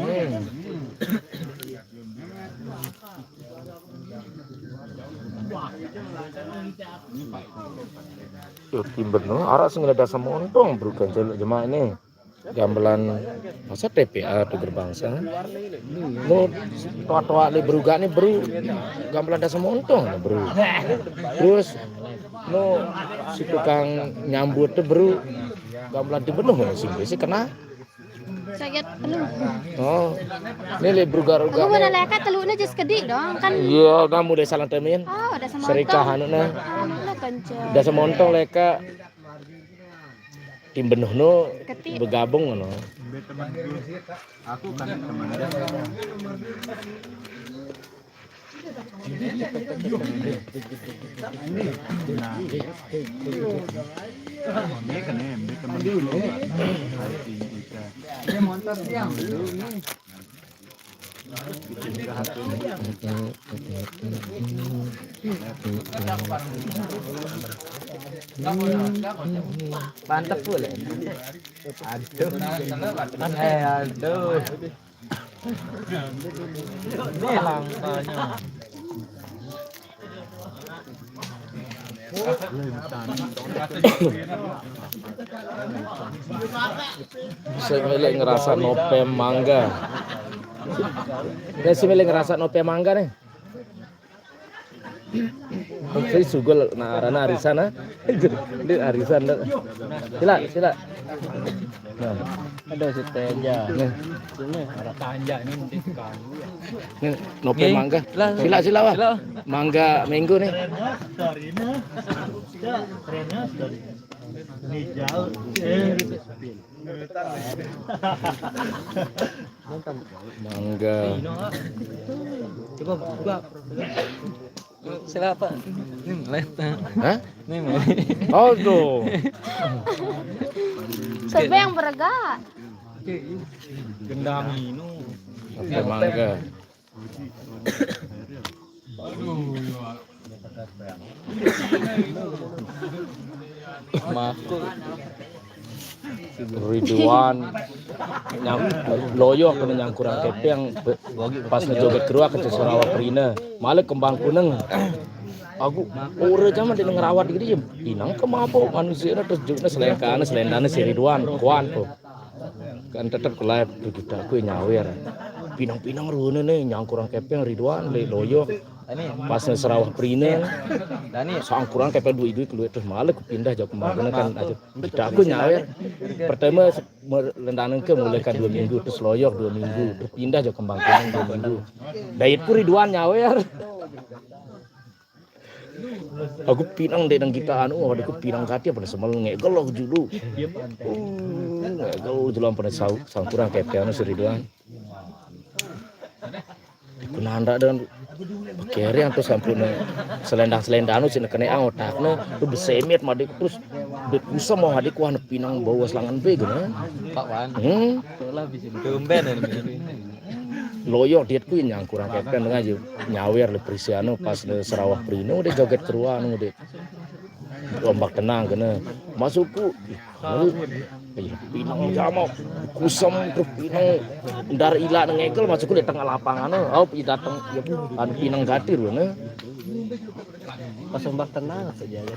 Yo timber no, arak sing ada sama ontong bro kan jemaah ini. Gamelan masa TPA tuh gerbangsa. No toa-toa le bro gak nih bro. Gamelan ada sama ontong bro. Terus no si tukang nyambut tuh bro. Gamelan timber no sih kena. Sakit peluh. Oh. Ini le bro garuga. Aku mana leka telurnya just kedik dong kan. Iya, kamu deh salah temen. Oh, ada sama Serika hanuna. Lah kencang. Da semontong leka tim benuhno Ketik. bergabung ngono. Aku kan teman dia. Ini kan teman dulu. Dia motor siang dulu nih. Mantap pula. Aduh. Aduh. Ini langkahnya. Saya milih ngerasa nope mangga. Saya milih ngerasa nope mangga nih. Saya sugol na arana arisan ah. Ini arisan. Sila. Nah, Ada si Teja. nih. Sini ada tanja nih mungkin sekali. Nih, nope mangga. Sila wah. Mangga minggu nih. Mangga. Coba buka. Siapa? Nih leta. Hah? Nih Oh tuh. Siapa yang beragak? gendang ini. Nope mangga. Makul. Ridwan yang loyo kena yang kurang kepeng pas ngejoget kerua ke Sarawak Prina malah kembang kuneng aku ure zaman dia ngerawat gitu inang kemabok manusia terus juga selendana si Ridwan kuan tuh kan tetep kulai kita aku nyawer pinang-pinang rune nih yang kurang kepeng Ridwan le loyo pas Sarawak Prina Dani sang kurang kayak duit keluar terus malah aku pindah jauh kemana kan aja kita aku nyawer pertama lendanan ke mulai kan 2 minggu terus loyok 2 minggu terus pindah jauh kembang kunang 2 minggu dait pun Ridwan nyawer aku pinang deh nang kita aku pinang kati pada semal ngegel aku dulu ngegel dulu pada sang kurang kayak si Ridwan aku nanda dengan kere yang tuh sampune selendang sih kena otaknya tuh besemit madik terus bisa mau hadik wah pinang bawa selangan be gitu Pak Wan. Lah bisa tumben ini. loyok dia tuh yang kurang kepeng aja nyawer le prisiano pas le Sarawak Prino udah joget keruan udah ombak tenang kena masukku pinang jamok kusam terus pinang ndar ila ngegel masukku di tengah lapangan datang ya pinang gatir loh Pas ombak tenang saja ya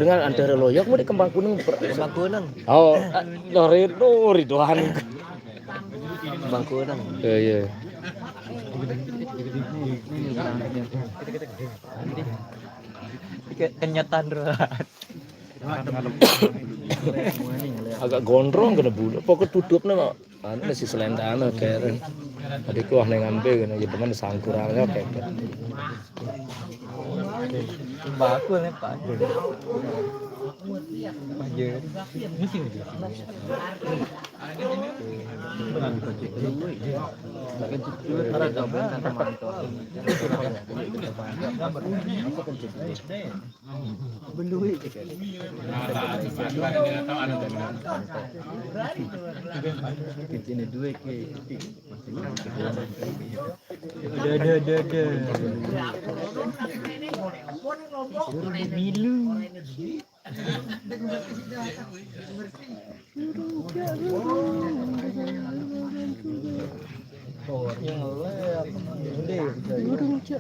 dengan antara loyok mau di kembang kuning Kembang kunang. Ridwan Kembang kunang. iya Kenyataan berat. agak gondrong kena bulu pokok tutupnya si selendana kayak adikku neng ambe kena jadi teman sangkurangnya kayak Bakul nih Pak. Aja.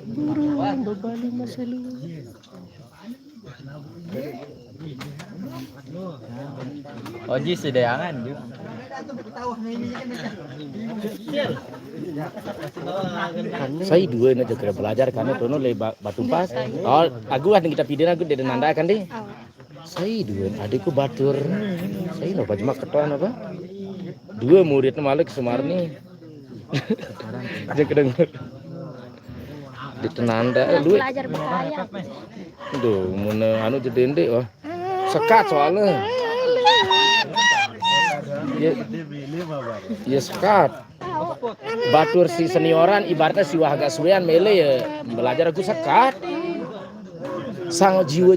Burung berbalik masa lalu. Oji sedayangan juga. Saya dua ini juga belajar karena tuh le batu pas. Oh, aku ada kita pidin aku dari nanda kan deh. Saya dua adikku batur. Saya no baju ketuan apa? Dua muridnya malah Sumarni. Jangan kedengar. Di tenanda lu. Belajar berkaya. Duh, mana anu jadi ndek wah. Sekat soalnya. Ya sekat. Batur si senioran ibaratnya si wah agak suwean mele ya belajar aku sekat. Sang jiwa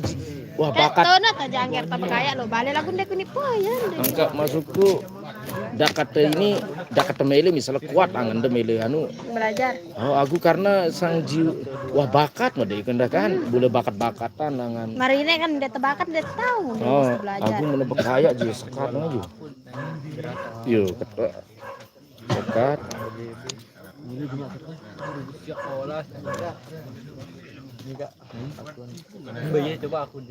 wah bakat. Tono ta jangger ta berkaya lo balik lagu ndek ni poyan. Angka masukku dakate ini dakate mele misalnya kuat angan de mele anu Belajar. oh aku karena sang jiwa wah bakat mah deh kendah kan boleh bakat-bakatan angan Mari ini kan dia tebakan dia tahu dia oh mesti belajar. aku mana berkaya aja sekarang aja yo kata sekat Bayi coba aku di.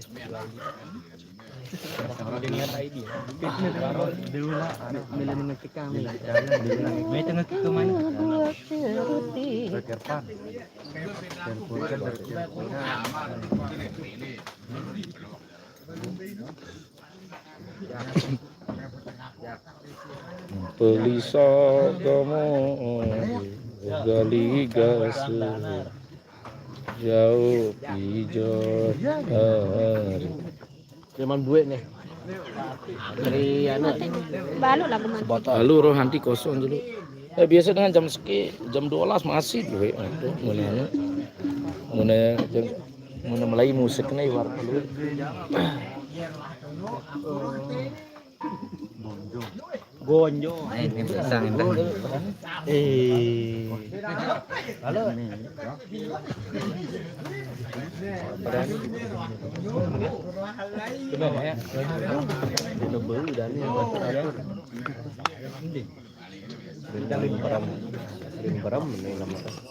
Pelisa kamu gali gasu jauh pijot hari cuman buat nih dari anu Balu lagu mati. lalu roh hanti kosong dulu biasa dengan jam 12 masih dulu ya mana anu mana mulai musiknya ibarat dulu Gonjo. Ini pisang indah. halo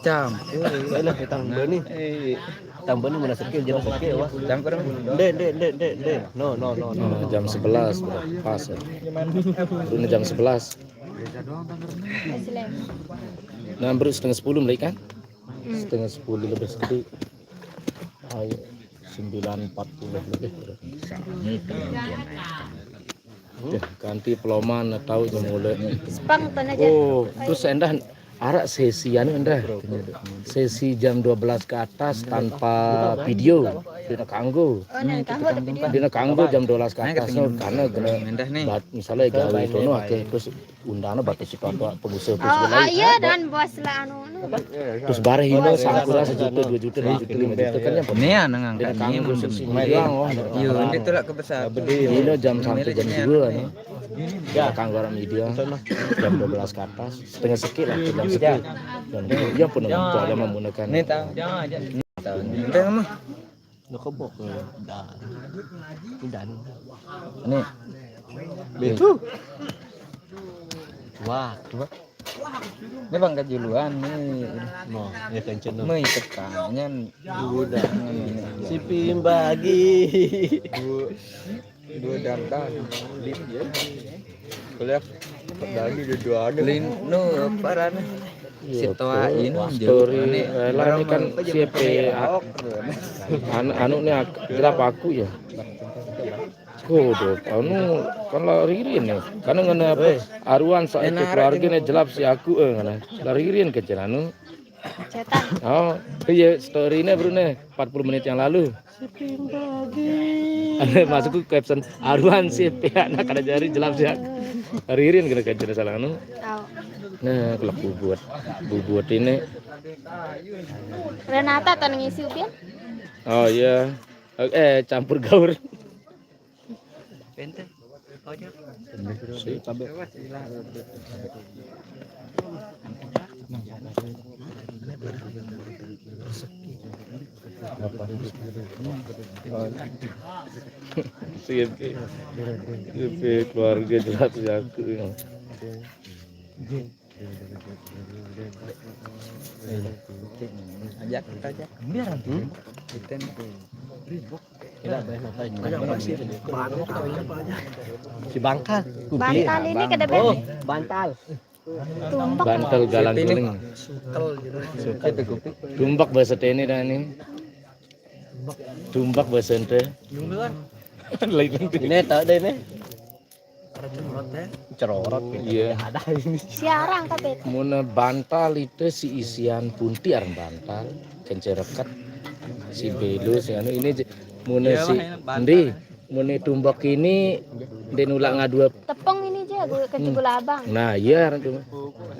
Cam. lah tang bani tang bani mana sekil jam sekil wah Cam kurang. Dek. No. Jam 11 pas ya. Udah jam 11. Nah, baru setengah 10 mulai kan? Setengah 10 lebih sedikit. Ayo 9.40 lebih. Ganti peloman tahu jam mulai. Spang tuh aja. Oh, terus endah arak sesi anu endah. Sesi jam 12 ke atas tanpa video. Dina kanggo. Oh, nih kamu ada video. Dina kanggo jam 12 ke atas karena kena Indah nih. misalnya gawe tono ake terus undangnya batas pengusaha Oh, lain. iya dan bos lah anu. Terus bareng hino sakura 1 juta 2 juta 5 juta 5 juta kan yang Ini ya nang dina angkat kanggo ini. sesi bilang oh. Iya, ini tuh lah kebesar. Hino jam sampai jam 2 nih. Ya kanggo orang media jam 12 ke atas setengah sekit lah jam sekit. Dan dia pun ada menggunakan Ini tahu. Jangan. Tahu. Indah mah. nakabok. Dan Ini. betul. Wah, coba. Ini bangkat juluan nih. Mau ya kenceng. Mau tekannya udah. Si pimbagi. Dua dandan. Lip ya. Kuliah pedali dua ada. Lin no parane. Sitoa ini story lah ini kan CP anu nih berapa aku ya kodo anu kan laririn nih karena ngene apa aruan saat itu keluarga nih jelap si aku ngene laririn ke anu Cetak. oh iya story-nya bro nih 40 menit yang lalu masuk ke caption aruan CP anak ada jari jelap si aku laririn kena kajian salah anu Tahu. nah kelak bubuat ini Renata tuh ngisi upian. oh iya campur gaur Pente. si cabe siapa keluarga jelas aku Ajak kita aja. Biar nanti. Kita Si Bangkal. Bantal ini kada ben. Oh, bantal. Tumbak. Bantal galang kuling. Suka tuh kuping. Tumbak bahasa teni dah ni. Tumbak bahasa ente. Lain Ini tak ada ini. Cerorot. Iya. Ada ini. Siarang kabeh. Muna bantal itu si isian punti arang bantal, kencerekat si belu si anu ini muna si ndi muna tumbak ini den ulah ngadua. Tepung ini aja gue kecil abang. Nah iya arang cuma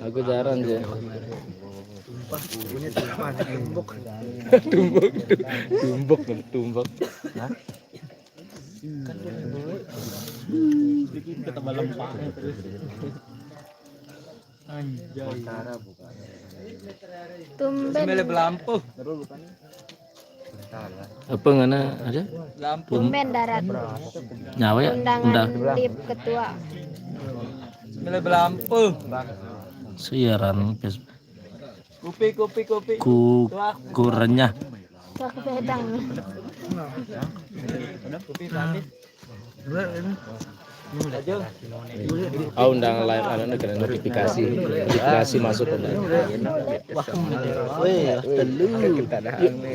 aku jarang aja. Tumbak. Hah? Tumben. Lampu. Apa ngana ada? Tumben darat. Nyawa ya? Undangan tip ketua. Lampu. Siaran Kopi. ku renyah. Cak bedang. Oh undangan live anu kena notifikasi masuk undangan.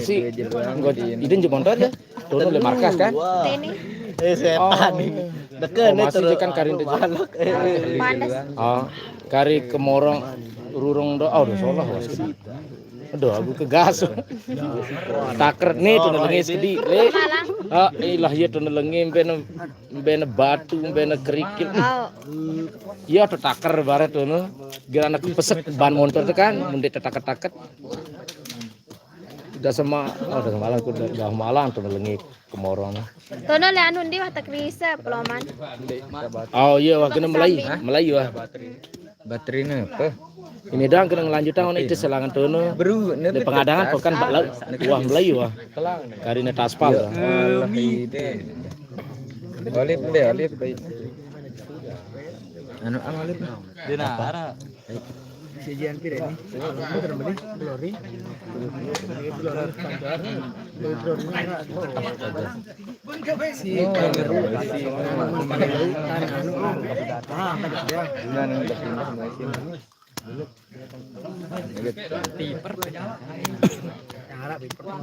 Si idin jeung motor ya. Turun le markas kan? Ini Setan ini. Deket nih masih kan karin teh. panas. Oh, kari kemorong rurung do udah salah was. Aduh aku kegas. Taker nih tuh lengis gede. Malang. Ah ilah ya tuh lengi bena batu bena kerikil. Oh. Iya tuh taker baret tuh no. Gira anak pesek ban motor tuh kan munde taket-taket. Udah semalam aku udah malam tuh lengi kemorong. Tono le anu ndi watak risa peloman. Oh iya wah kena Melayu wah. Baterainya apa? Ini doang kena ngelanjutan itu selangan tono. Bro, Di pengadangan bukan wah Melayu wah. Karina taspal. Olip. Anu olip. Dinara. Sijian pire ini? Muter beli glory.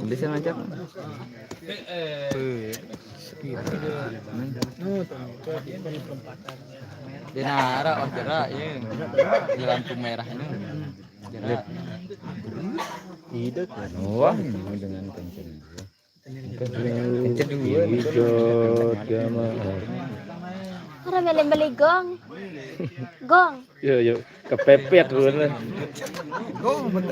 Bisa ngajak. Dinara orderan ya. Di lampu merah ini. Tidak. Wah, dengan kenceng. Kenceng dua. Hijau jamaah. Ora beli gong. Gong. Yo kepepet ruana.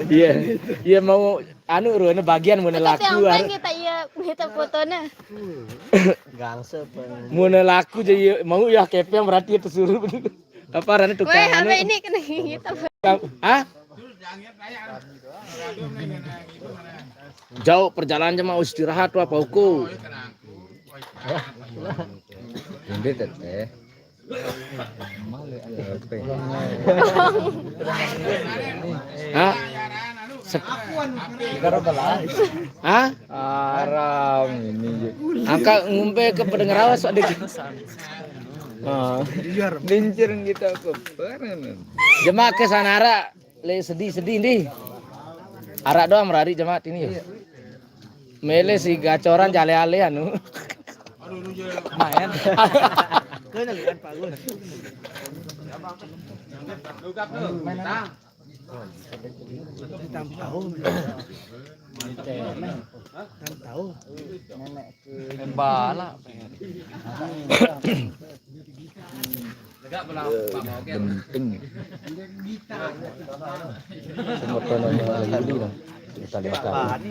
Iya mau anu ruana bagian mun Tapi laku. yang kita kita fotona. Gangse Mun laku jadi mau ya kepe yang berarti itu suruh bener. Apa rane tukang Woi, anu. HP ini kena kita. Hah? Jauh perjalanan mau istirahat tuh apa uku? Ini teteh. Hah? Hah? Aram ini. Angka ngumpe ke pendengar awas adik. Lincir kita ke peren. Jemaah ke sanara le sedih nih. Arak doang merari jemaat ini ya. Mele si gacoran jale-ale anu. Main. Bala. Penting. Semua tonton lagi dong. Kita lihat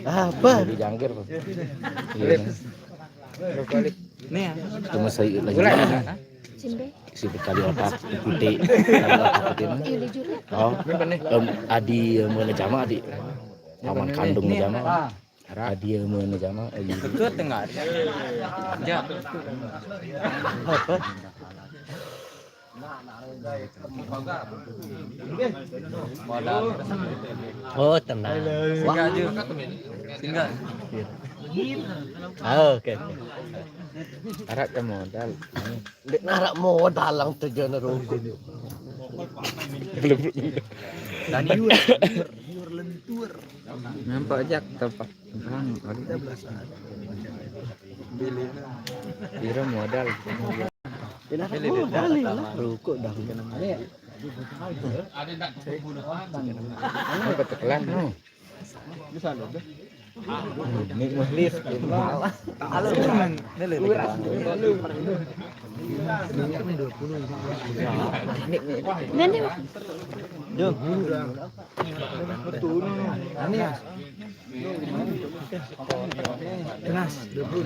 Apa? di jangkir. Iya. Nih ya. Cuma saya lagi. Simbe. Si kali otak putih. Ini juri. Oh, adi mana jama adi. Paman kandung jama. Adi mana jama. Deket tengah. Ya. Apa? Oh, tenang. Wah, singgah. Oke. Arak ke modal. Dek narak modal lang tujuan rugi. Tadi lentur. Nampak aja tempat terang. Kira modal. Modal lah. Rukuk dah. Apa tekelan? Ini muhlif. Halo. Ganti.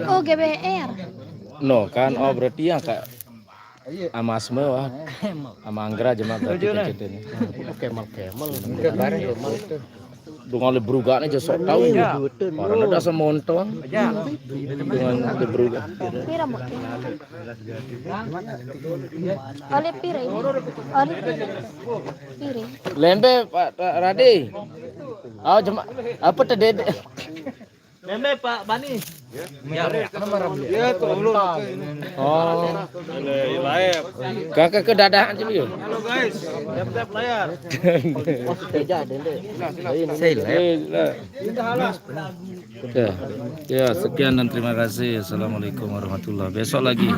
Oh, GBR. No kan, oh berarti yang kak ama semua ama anggra jemaah berarti kecil ini. Kemal. Barang kemal itu. Dengan lebruga nih jasa tahu. Orang ada semontong. Dengan lebruga. Pira mo? Oli pira. Oli pira. Lembe Pak Radi. Oh jemaah apa tadi? Lembe Pak Bani. Ya tuh lu. Oh. Live. Kakak ke dadahan sih yuk. Halo guys. Siap-siap layar. Ya, sekian dan terima kasih. Assalamualaikum warahmatullahi wabarakatuh. Besok lagi.